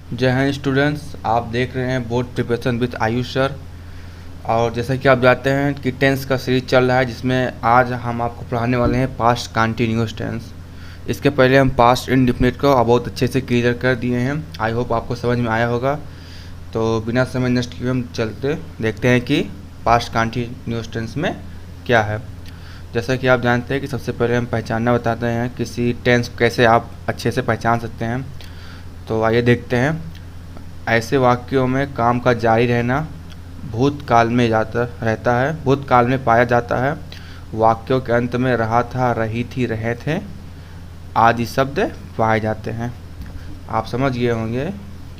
जय हिंद स्टूडेंट्स, आप देख रहे हैं board preparation with Ayush sir. और जैसा कि आप जानते हैं कि टेंस का सीरीज चल रहा है, जिसमें आज हम आपको पढ़ाने वाले हैं पास्ट कंटिन्यूअस टेंस। इसके पहले हम पास्ट इंडेफिनिट को बहुत अच्छे से क्लियर कर दिए हैं। आई होप आपको समझ में आया होगा। तो बिना समय नष्ट किए हम चलते देखते हैं कि पास्ट कंटिन्यूअस टेंस में क्या है। जैसा कि आप जानते हैं कि सबसे पहले हम पहचानना बताते हैं किसी टेंस को कैसे आप अच्छे से पहचान सकते हैं। तो आइए देखते हैं। ऐसे वाक्यों में काम का जारी रहना भूतकाल में रहता है, भूतकाल में पाया जाता है। वाक्यों के अंत में रहा था, रही थी, रहे थे आदि शब्द पाए जाते हैं। आप समझ गए होंगे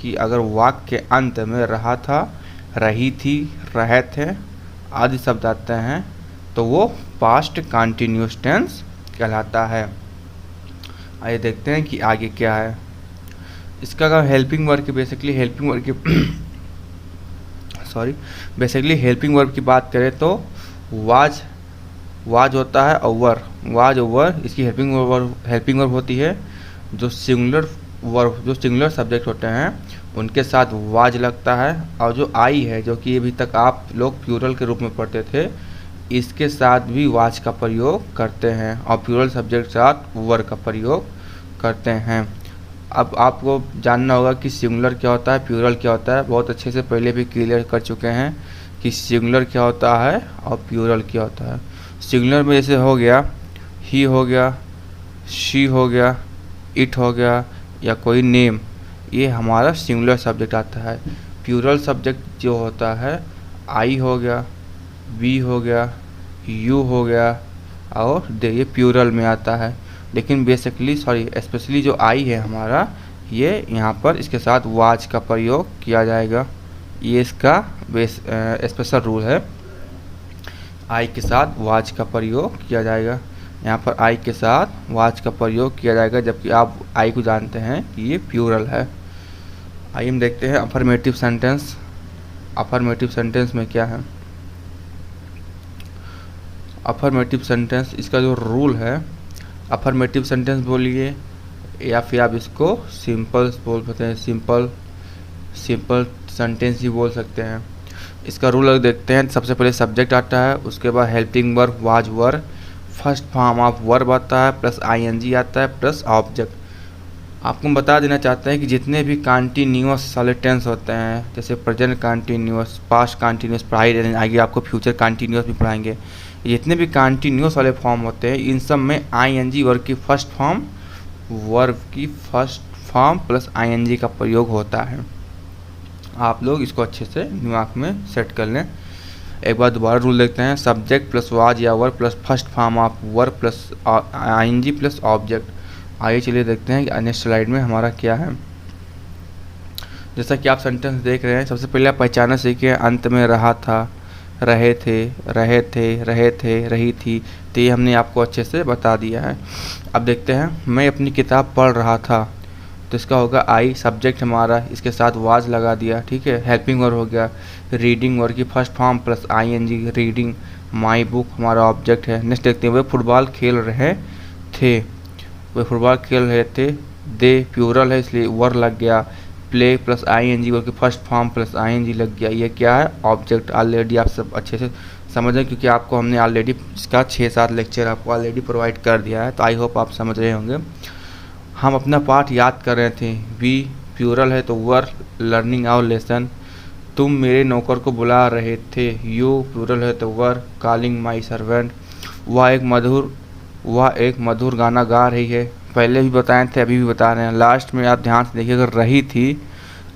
कि अगर वाक्य के अंत में रहा था, रही थी, रहे थे आदि शब्द आते हैं तो वो पास्ट कंटिन्यूअस टेंस कहलाता है। आइए देखते हैं कि आगे क्या है। इसका अगर हेल्पिंग वर्ब की बेसिकली हेल्पिंग वर्ब की बात करें तो वाज होता है और वाज ओवर इसकी हेल्पिंग वर्ब होती है। जो सिंगुलर सब्जेक्ट होते हैं उनके साथ वाज लगता है, और जो आई है जो कि अभी तक आप लोग प्लूरल के रूप में पढ़ते थे, इसके साथ भी वाज का प्रयोग करते हैं और प्लूरल सब्जेक्ट के साथ वर्ब का प्रयोग करते हैं। अब आपको जानना होगा कि सिंगुलर क्या होता है, प्लूरल क्या होता है। बहुत अच्छे से पहले भी क्लियर कर चुके हैं कि सिंगुलर क्या होता है और प्लूरल क्या होता है। सिंगुलर में जैसे हो गया ही, हो गया शी, हो गया इट, हो गया या कोई नेम, ये हमारा सिंगुलर सब्जेक्ट आता है। प्लूरल सब्जेक्ट जो होता है आई हो गया, वी हो गया, यू हो गया और ये प्लूरल में आता है। लेकिन स्पेशली जो आई है हमारा, ये यहाँ पर इसके साथ वाज का प्रयोग किया जाएगा। ये इसका स्पेशल रूल है, आई के साथ वाज का प्रयोग किया जाएगा। यहाँ पर आई के साथ वाज का प्रयोग किया जाएगा, जबकि आप आई को जानते हैं कि ये प्लूरल है। आइए हम देखते हैं अफर्मेटिव सेंटेंस। अफर्मेटिव सेंटेंस में क्या है। अफर्मेटिव सेंटेंस इसका जो रूल है, अफर्मेटिव सेंटेंस बोलिए या फिर आप इसको सिंपल बोल सकते हैं, सिंपल सेंटेंस ही बोल सकते हैं। इसका रूल अगर देखते हैं, सबसे पहले सब्जेक्ट आता है, उसके बाद helping verb was verb, first form of verb आता है, प्लस आईएनजी आता है, प्लस ऑब्जेक्ट। आपको बता देना चाहते हैं कि जितने भी कंटिन्यूअस वाले टेंस होते हैं, जैसे प्रेजेंट कंटिन्यूअस, पास्ट कंटिन्यूअस पढ़ाई आगे आपको फ्यूचर कंटिन्यूअस भी पढ़ाएंगे। जितने भी कंटिन्यूअस वाले फॉर्म होते हैं, इन सब में आईएनजी वर्ब की फर्स्ट फॉर्म प्लस आईएनजी का प्रयोग होता है। आप लोग इसको अच्छे से दिमाग में सेट कर लें। एक बार दोबारा रूल देखते हैं। सब्जेक्ट प्लस वाज या verb plus first form of verb plus ING plus object. आइए चलिए देखते हैं कि नेक्स्ट स्लाइड में हमारा क्या है। जैसा कि आप सेंटेंस देख रहे हैं, सबसे पहले आप पहचाना सीखिए। अंत में रहा था, रहे थे, रही थी, तो ये हमने आपको अच्छे से बता दिया है। अब देखते हैं, मैं अपनी किताब पढ़ रहा था, तो इसका होगा आई, सब्जेक्ट हमारा, इसके साथ वाज लगा दिया, ठीक है। हेल्पिंग वर्ब हो गया, रीडिंग वर्ब की first form plus ING, reading. My book हमारा ऑब्जेक्ट है। नेक्स्ट देखते हैं, वे फुटबॉल खेल रहे थे, वे फुटबॉल खेल रहे थे, दे प्लूरल है इसलिए वर्ब लग गया। प्ले प्लस आईएनजी वर्ब की फर्स्ट फॉर्म प्लस आईएनजी लग गया। ये क्या है, ऑब्जेक्ट। ऑलरेडी आप सब अच्छे से समझ रहे हैं, क्योंकि आपको हमने ऑलरेडी इसका 6-7 लेक्चर आपको ऑलरेडी प्रोवाइड कर दिया है, तो आई होप आप समझ रहे होंगे। हम अपना पाठ याद कर रहे थे, वी प्लूरल है तो वर, लर्निंग आवर लेसन। तुम मेरे नौकर को बुला रहे थे, यू प्लूरल है तो वर, कॉलिंग माई सर्वेंट। वह एक मधुर गाना गा रही है, पहले भी बताए थे अभी भी बता रहे हैं। लास्ट में आप ध्यान से देखिए, अगर रही थी,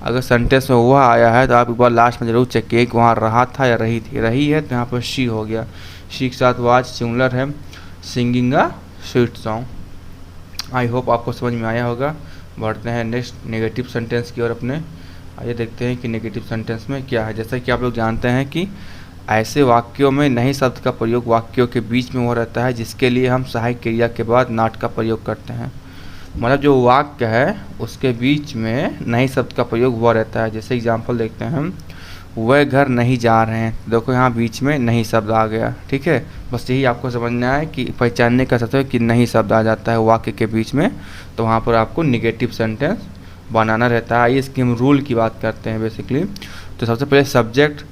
अगर सेंटेंस में वह आया है तो आप एक बार लास्ट में जरूर चेक किए कि वहाँ रहा था या रही थी। रही है तो यहाँ पर शी हो गया, शी के साथ वाज सिंगुलर है, singing a sweet song. I hope आपको समझ में आया होगा। बढ़ते हैं नेक्स्ट नेगेटिव सेंटेंस की ओर अपने। आइए देखते हैं कि नेगेटिव सेंटेंस में क्या है। जैसा कि आप लोग जानते हैं कि ऐसे वाक्यों में नहीं शब्द का प्रयोग वाक्यों के बीच में हो रहता है, जिसके लिए हम सहायक क्रिया के बाद नॉट का प्रयोग करते हैं। मतलब जो वाक्य है उसके बीच में नहीं शब्द का प्रयोग हुआ रहता है। जैसे एग्जांपल देखते हैं हम, वह घर नहीं जा रहे हैं, देखो यहाँ बीच में नहीं शब्द आ गया, ठीक है। बस यही आपको समझना है कि पहचानने का सबसे कि नहीं शब्द आ जाता है वाक्य के बीच में, तो वहाँ पर आपको निगेटिव सेंटेंस बनाना रहता है। आइए इसकी हम रूल की बात करते हैं बेसिकली। तो सबसे पहले सब्जेक्ट,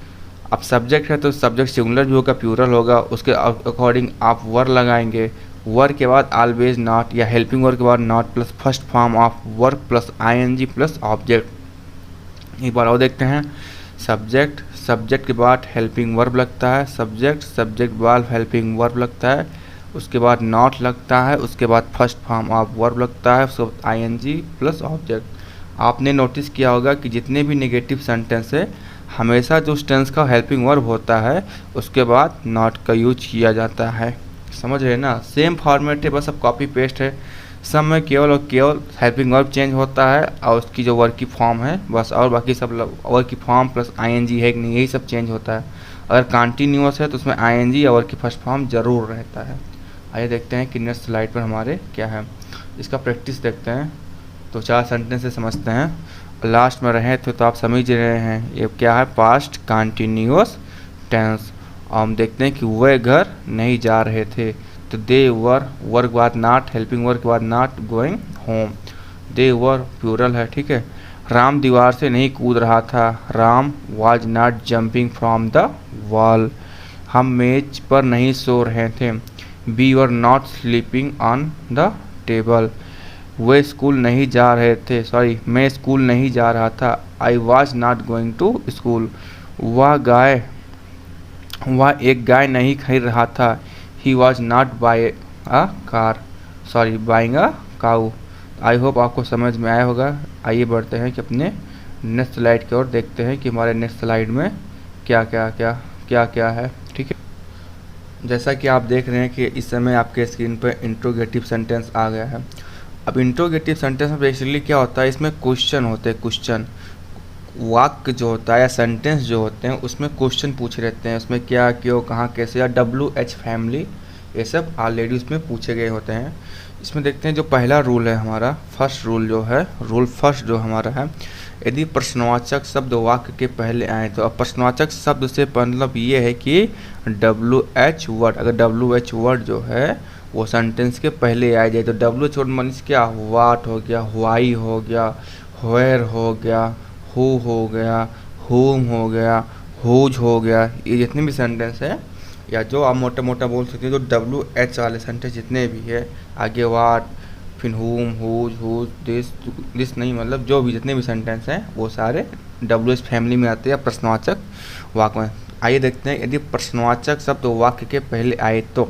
अब सब्जेक्ट है तो सब्जेक्ट सिंगुलर भी होगा, प्लूरल होगा, उसके अकॉर्डिंग आप वर लगाएंगे। वर्क के बाद ऑलवेज नॉट या हेल्पिंग वर्क के बाद not plus first form of verb plus ING plus object. एक बार और देखते हैं। सब्जेक्ट, सब्जेक्ट के बाद हेल्पिंग वर्ब लगता है, सब्जेक्ट, सब्जेक्ट के बाद हेल्पिंग वर्ब लगता है, उसके बाद नॉट लगता है, उसके बाद फर्स्ट फॉर्म ऑफ वर्ब लगता है, उसके बाद आईएनजी प्लस ऑब्जेक्ट। आपने नोटिस किया होगा कि जितने भी नेगेटिव सेंटेंस है हमेशा जो टेंस का हेल्पिंग वर्ब होता है उसके बाद नॉट का यूज किया जाता है। समझ रहे हैं ना? सेम फॉर्मेट है, बस अब कॉपी पेस्ट है। सब में केवल और केवल हेल्पिंग वर्ब चेंज होता है और उसकी जो वर्क की फॉर्म है बस, और बाकी सब वर्क की फॉर्म प्लस आईएनजी है कि नहीं, यही सब चेंज होता है। अगर कंटिन्यूअस है तो उसमें आईएनजी या वर्क की फर्स्ट फॉर्म जरूर रहता है। आइए देखते हैं कि नेक्स्ट स्लाइड पर हमारे क्या है, इसका प्रैक्टिस देखते हैं। तो 4 सेंटेंस से समझते हैं। लास्ट में रहे थे तो आप समझ रहे हैं ये क्या है, पास्ट कंटिन्यूअस टेंस। और हम देखते हैं कि वे घर नहीं जा रहे थे, तो दे वर, वर्क बाद नॉट, हेल्पिंग वर्क के बाद not, going home. They were plural है, ठीक है। राम दीवार से नहीं कूद रहा था, Ram was not jumping from the wall. हम मेज पर नहीं सो रहे थे, we were not sleeping on the table. वे स्कूल नहीं जा रहे थे, सॉरी मैं स्कूल नहीं जा रहा था, I was not going to school. वह एक गाय नहीं खरीद रहा था, he was not buy a car, sorry buying a cow. I hope आपको समझ में आया होगा। आइए बढ़ते हैं कि अपने नेक्स्ट स्लाइड की ओर, देखते हैं कि हमारे नेक्स्ट स्लाइड में क्या क्या है, ठीक है। जैसा कि आप देख रहे हैं कि इस समय आपके स्क्रीन पर इंट्रोगेटिव सेंटेंस आ गया है। अब इंट्रोगेटिव सेंटेंस में बेसिकली क्या होता है, इसमें क्वेश्चन होते हैं, क्वेश्चन। वाक्य जो होता है या सेंटेंस जो होते हैं उसमें क्वेश्चन पूछे रहते हैं, उसमें क्या, क्यों, कहाँ, कैसे, या WH फैमिली, ये सब ऑलरेडी उसमें पूछे गए होते हैं। इसमें देखते हैं जो पहला रूल है हमारा, फर्स्ट रूल जो है, रूल फर्स्ट जो हमारा है, यदि प्रश्नवाचक शब्द वाक्य के पहले आए तो। अब प्रश्नवाचक शब्द से मतलब ये है कि WH वर्ड, अगर WH वर्ड जो है वो सेंटेंस के पहले आ जाए तो WH वर्ड मीन्स क्या, वाट हो गया, व्हाई हो गया, वेयर हो गया, हु हो गया, होम हो गया, हुज हो गया। ये जितने भी सेंटेंस है या जो आप मोटा मोटा बोल सकते हैं, जो WH वाले सेंटेंस जितने भी है, आगे वाट, फिर होम, हुज, दिस नहीं, मतलब जो भी जितने भी सेंटेंस हैं वो सारे WH फैमिली में आते हैं प्रश्नवाचक वाक्य में। आइए देखते हैं यदि प्रश्नवाचक शब्द वाक्य के पहले आए तो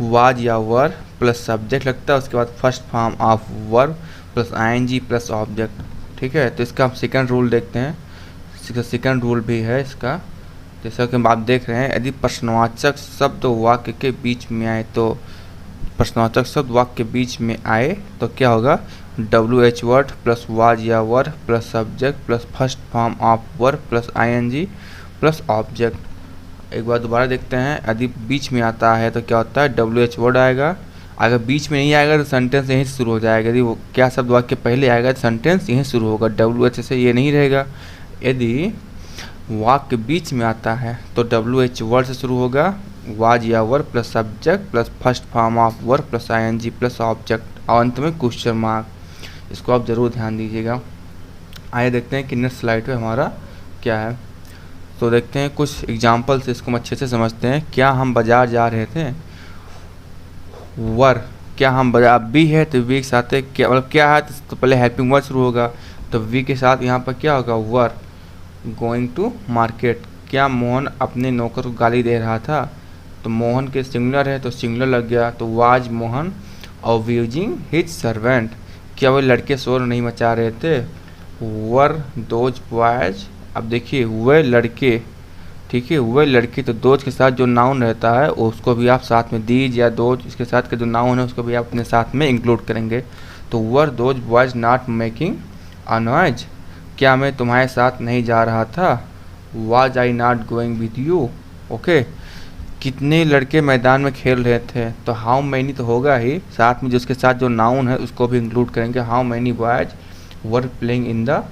वाज या वर प्लस सब्जेक्ट लगता है, उसके बाद first form of verb plus ING plus object, ठीक है। तो इसका हम सेकंड रूल देखते हैं, इसका सेकंड रूल भी है इसका, जैसा कि आप देख रहे हैं। यदि प्रश्नवाचक शब्द वाक्य के बीच में आए तो, प्रश्नवाचक शब्द वाक्य के बीच में आए तो क्या होगा, WH वर्ड प्लस वाज या were plus subject plus first form of verb plus ING plus object. एक बार दोबारा देखते हैं, यदि बीच में आता है तो क्या होता है, WH वर्ड आएगा। अगर बीच में नहीं आएगा तो सेंटेंस यहीं से शुरू हो जाएगा। यदि वो क्या शब्द वाक्य पहले आएगा तो सेंटेंस यहीं शुरू होगा, WH से ये नहीं रहेगा। यदि वाक्य बीच में आता है तो WH वर्ड से शुरू होगा, वाज या verb plus subject plus first form of verb plus ING plus object और अंत में क्वेश्चन मार्क। इसको आप जरूर ध्यान दीजिएगा। आइए देखते हैं कि नेक्स्ट स्लाइड पे हमारा क्या है। तो देखते हैं कुछ एग्जाम्पल से इसको हम अच्छे से समझते हैं। क्या हम बाजार जा रहे थे, वर, क्या हम बाजार, बी है तो वी के साथ है, क्या मतलब क्या है तो पहले हेल्पिंग वर्ड शुरू होगा, तो वी के साथ यहाँ पर क्या होगा, वर। गोइंग टू मार्केट, क्या मोहन अपने नौकर को गाली दे रहा था, तो मोहन के सिंगुलर है तो सिंगुलर लग गया, तो was Mohan abusing his servant. क्या वे लड़के शोर नहीं मचा रहे थे, वर दोज बॉयज। अब देखिए वे लड़के, ठीक है, वे लड़के, तो दोज के साथ जो नाउन रहता है उसको भी आप साथ में, दीज या दोज इसके साथ के जो नाउन है उसको भी आप अपने साथ में इंक्लूड करेंगे। तो वर those boys not making a noise, क्या मैं तुम्हारे साथ नहीं जा रहा था, was I not going with you. Okay, कितने लड़के मैदान में खेल रहे थे, तो हाउ मैनी तो होगा ही, साथ में जिसके साथ जो नाउन है उसको भी इंक्लूड करेंगे, how many boys were playing in the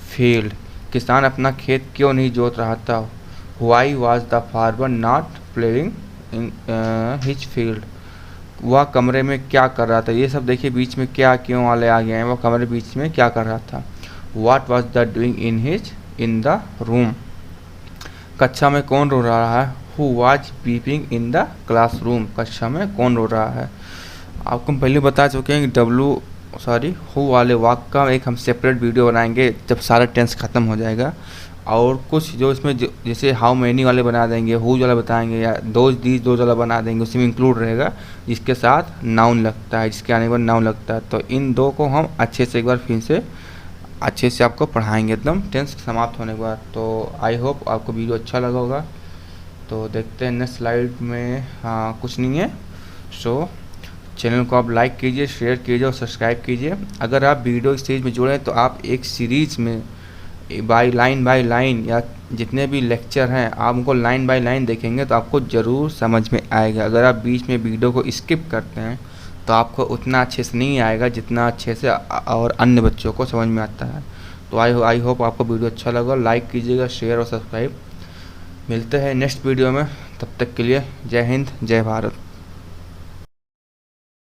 field. किसान अपना खेत क्यों नहीं जोत रहा था, why was the farmer not playing in his field. वह कमरे में क्या कर रहा था। ये सब देखिए बीच में क्या क्यों वाले आ गए हैं, वह कमरे बीच में क्या कर रहा था। What was the doing in the room। कक्षा में कौन रो रहा है। Who was weeping in the classroom। कक्षा में कौन रो रहा है। आपको हम पहले बता चुके हैं कि हु वाले वाक्य का एक हम सेपरेट वीडियो बनाएंगे जब सारा टेंस ख़त्म हो जाएगा। और कुछ जो इसमें जैसे हाउ मैनी वाले बना देंगे, हु वाला बताएंगे, या दोज वाला बना देंगे, उसी में इंक्लूड रहेगा जिसके साथ नाउन लगता है, जिसके आने के बाद नाउन लगता है। तो इन दो को हम अच्छे से एक बार फिर से अच्छे से आपको पढ़ाएंगे एकदम टेंस समाप्त होने के बाद। तो आई होप आपको वीडियो अच्छा लगा होगा। तो देखते हैं नेक्स्ट स्लाइड में। हाँ, कुछ नहीं है। सो चैनल को आप लाइक कीजिए, शेयर कीजिए और सब्सक्राइब कीजिए। अगर आप वीडियो सीरीज में जुड़े तो आप एक सीरीज़ में बाय लाइन या जितने भी लेक्चर हैं आप उनको लाइन बाय लाइन देखेंगे तो आपको ज़रूर समझ में आएगा। अगर आप बीच में वीडियो को स्किप करते हैं तो आपको उतना अच्छे से नहीं आएगा जितना अच्छे से और अन्य बच्चों को समझ में आता है। तो आई होप आपको वीडियो अच्छा लगा। लाइक कीजिएगा, शेयर और सब्सक्राइब। मिलते हैं नेक्स्ट वीडियो में, तब तक के लिए जय हिंद, जय भारत।